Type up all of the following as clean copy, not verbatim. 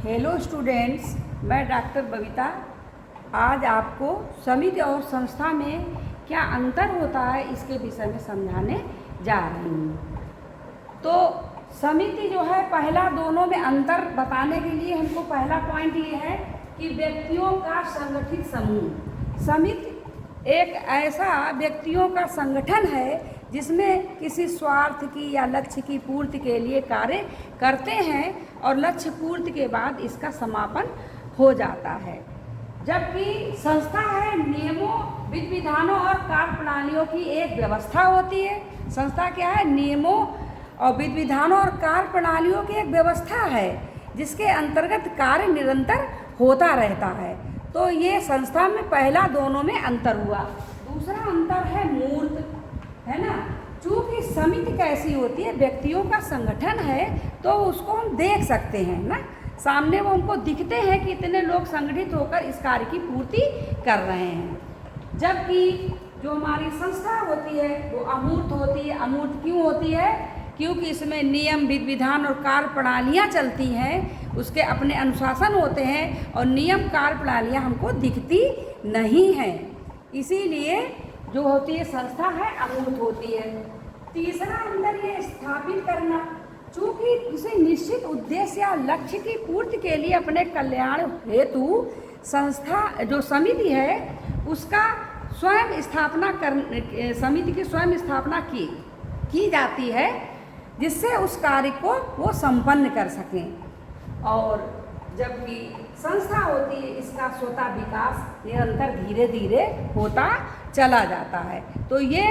Hello students, मैं doctor Babita आज आपको समिति और संस्था में क्या अंतर होता है इसके विषय में समझाने जा रही हूँ। तो समिति जो है, पहला दोनों में अंतर बताने के लिए हमको पहला पॉइंट ये है कि व्यक्तियों का संगठित समूह। समिति एक ऐसा व्यक्तियों का संगठन है जिसमें किसी स्वार्थ की या लक्ष्य की पूर्ति के लिए कार्य करते हैं और लक्ष्य पूर्ति के बाद इसका समापन हो जाता है। जबकि संस्था है, नियमों, विधि विधानों और कार्यप्रणालियों की एक व्यवस्था होती है। संस्था क्या है? नियमों और विधि विधानों और कार्यप्रणालियों की एक व्यवस्था है जिसके अंतर्गत कार्य निरंतर होता रहता है। तो ये संस्था में पहला दोनों में अंतर हुआ। दूसरा अंतर है मूर्त, है ना। चूँकि समिति कैसी होती है, व्यक्तियों का संगठन है, तो उसको हम देख सकते हैं ना, सामने वो हमको दिखते हैं कि इतने लोग संगठित होकर इस कार्य की पूर्ति कर रहे हैं। जबकि जो हमारी संस्था होती है वो अमूर्त होती है। अमूर्त क्यों होती है? क्योंकि इसमें नियम, विधि विधान और कार्य प्रणालियाँ चलती हैं, उसके अपने अनुशासन होते हैं और नियम, कार्य प्रणालियाँ हमको दिखती नहीं हैं। इसीलिए जो होती है संस्था है, अमूर्त होती है। तीसरा अंतर ये स्थापित करना, चूँकि किसी निश्चित उद्देश्य या लक्ष्य की पूर्ति के लिए अपने कल्याण हेतु संस्था जो समिति है उसका स्वयं स्थापना समिति की स्वयं स्थापना की जाती है, जिससे उस कार्य को वो संपन्न कर सकें। और जबकि संस्था होती है, इसका स्वतः विकास निरंतर धीरे धीरे होता चला जाता है। तो ये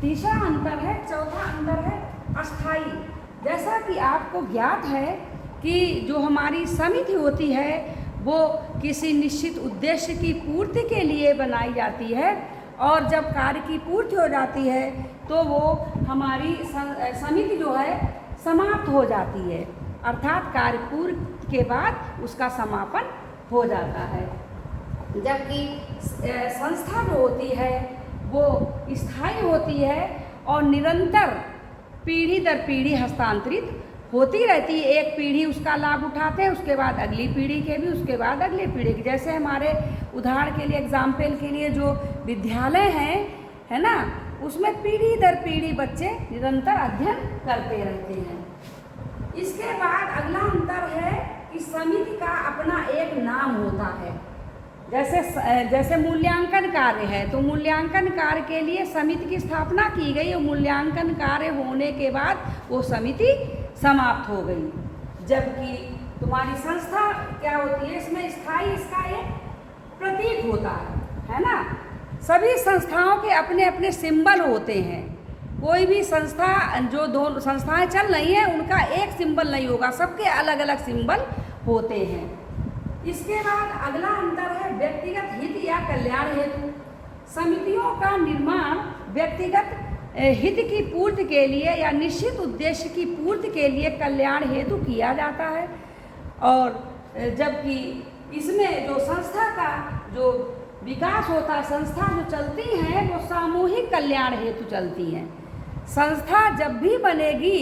तीसरा अंतर है। चौथा अंतर है अस्थाई। जैसा कि आपको ज्ञात है कि जो हमारी समिति होती है वो किसी निश्चित उद्देश्य की पूर्ति के लिए बनाई जाती है और जब कार्य की पूर्ति हो जाती है तो वो हमारी समिति जो है समाप्त हो जाती है, अर्थात कार्य पूर्ति के बाद उसका समापन हो जाता है। जबकि संस्था जो होती है वो स्थायी होती है और निरंतर पीढ़ी दर पीढ़ी हस्तांतरित होती रहती है। एक पीढ़ी उसका लाभ उठाते हैं, उसके बाद अगली पीढ़ी के भी, उसके बाद अगली पीढ़ी के। जैसे हमारे उदाहरण के लिए, एग्जाम्पल के लिए जो विद्यालय हैं, है ना, उसमें पीढ़ी दर पीढ़ी बच्चे निरंतर अध्ययन करते रहते हैं। इसके बाद अगला अंतर है कि समिति का अपना एक नाम होता है। जैसे मूल्यांकन कार्य है तो मूल्यांकन कार्य के लिए समिति की स्थापना की गई और मूल्यांकन कार्य होने के बाद वो समिति समाप्त हो गई। जबकि तुम्हारी संस्था क्या होती है, इसमें स्थायी इसका एक प्रतीक होता है ना। सभी संस्थाओं के अपने अपने सिंबल होते हैं। कोई भी संस्था, जो दो संस्थाएं चल रही हैं, उनका एक सिंबल नहीं होगा, सबके अलग अलग सिंबल होते हैं। इसके बाद अगला अंतर है व्यक्तिगत हित या कल्याण हेतु। समितियों का निर्माण व्यक्तिगत हित की पूर्ति के लिए या निश्चित उद्देश्य की पूर्ति के लिए कल्याण हेतु किया जाता है। और जबकि इसमें जो संस्था का जो विकास होता है, संस्था जो चलती हैं वो सामूहिक कल्याण हेतु चलती हैं। संस्था जब भी बनेगी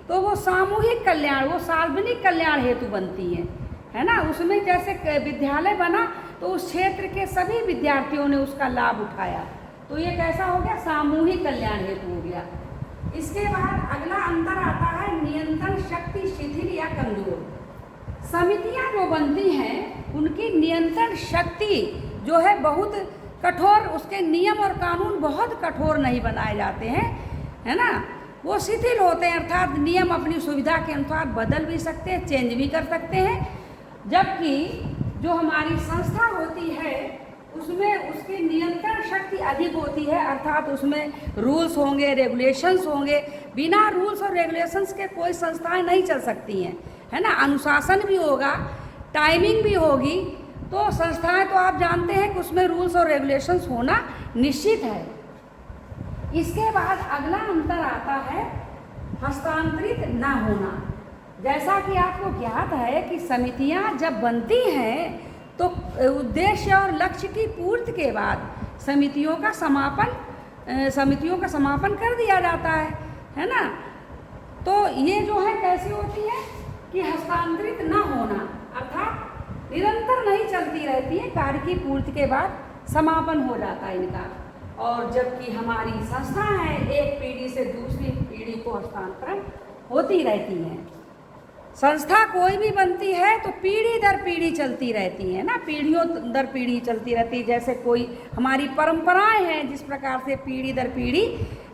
तो वो सामूहिक कल्याण, वो सार्वजनिक कल्याण हेतु बनती है ना। उसमें जैसे विद्यालय बना तो उस क्षेत्र के सभी विद्यार्थियों ने उसका लाभ उठाया, तो ये कैसा हो गया? सामूहिक कल्याण हेतु हो गया। इसके बाद अगला अंतर आता है नियंत्रण शक्ति शिथिल या कमजोर। समितियां जो बनती हैं उनकी नियंत्रण शक्ति जो है बहुत कठोर, उसके नियम और कानून बहुत कठोर नहीं बनाए जाते हैं, है ना। वो शिथिल होते हैं, अर्थात नियम अपनी सुविधा के अनुसार बदल भी सकते हैं, चेंज भी कर सकते हैं। जबकि जो हमारी संस्था होती है उसमें उसकी नियंत्रण शक्ति अधिक होती है, अर्थात उसमें रूल्स होंगे, रेगुलेशंस होंगे। बिना रूल्स और रेगुलेशंस के कोई संस्थाएं नहीं चल सकती हैं, है ना। अनुशासन भी होगा, टाइमिंग भी होगी। तो संस्थाएं तो आप जानते हैं कि उसमें रूल्स और रेगुलेशंस होना निश्चित है। इसके बाद अगला अंतर आता है हस्तांतरित न होना। जैसा कि आपको ज्ञात है कि समितियां जब बनती हैं तो उद्देश्य और लक्ष्य की पूर्ति के बाद समितियों का समापन कर दिया जाता है ना। तो ये जो है कैसी होती है कि हस्तांतरित न होना, अर्थात निरंतर नहीं चलती रहती हैं, कार्य की पूर्ति के बाद समापन हो जाता है इनका। और जबकि हमारी संस्था है एक पीढ़ी से दूसरी पीढ़ी को हस्तांतरण होती रहती है। संस्था कोई भी बनती है तो पीढ़ी दर पीढ़ी चलती रहती है ना, पीढ़ियों दर पीढ़ी चलती रहती है। जैसे कोई हमारी परंपराएं हैं जिस प्रकार से पीढ़ी दर पीढ़ी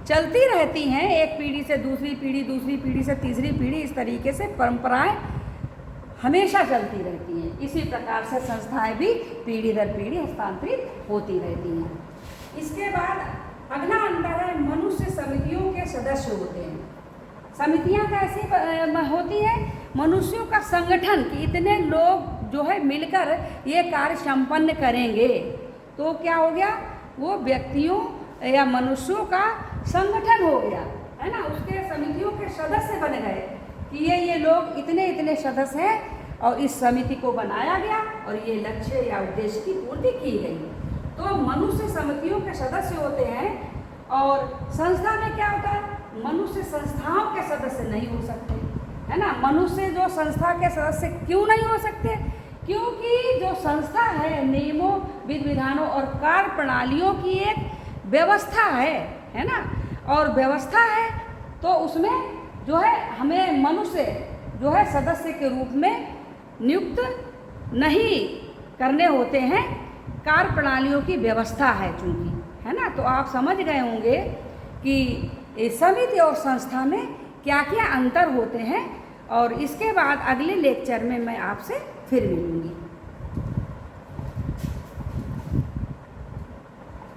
चलती रहती हैं, एक पीढ़ी से दूसरी पीढ़ी से तीसरी पीढ़ी, इस तरीके से परंपराएं हमेशा चलती रहती हैं। इसी प्रकार से संस्थाएं भी पीढ़ी दर पीढ़ी हस्तांतरित होती रहती हैं। इसके बाद अगला अंतर है, मनुष्य समितियों के सदस्य होते हैं। समितियां कैसी होती हैं? मनुष्यों का संगठन कि इतने लोग जो है मिलकर ये कार्य संपन्न करेंगे, तो क्या हो गया, वो व्यक्तियों या मनुष्यों का संगठन हो गया, है ना। उसके समितियों के सदस्य बन गए कि ये लोग इतने सदस्य हैं और इस समिति को बनाया गया और ये लक्ष्य या उद्देश्य की पूर्ति की गई। तो मनुष्य समितियों के सदस्य होते हैं। और संस्था में क्या होता है, मनुष्य संस्थाओं के सदस्य नहीं हो सकते, है ना। मनुष्य जो संस्था के सदस्य क्यों नहीं हो सकते? क्योंकि जो संस्था है नियमों, विधि विधानों और कार्य प्रणालियों की एक व्यवस्था है ना। और व्यवस्था है तो उसमें जो है हमें मनुष्य जो है सदस्य के रूप में नियुक्त नहीं करने होते हैं, कार्य प्रणालियों की व्यवस्था है चूँकि, है ना। तो आप समझ गए होंगे कि समिति और संस्था में क्या क्या अंतर होते हैं। और इसके बाद अगले लेक्चर में मैं आपसे फिर मिलूँगी।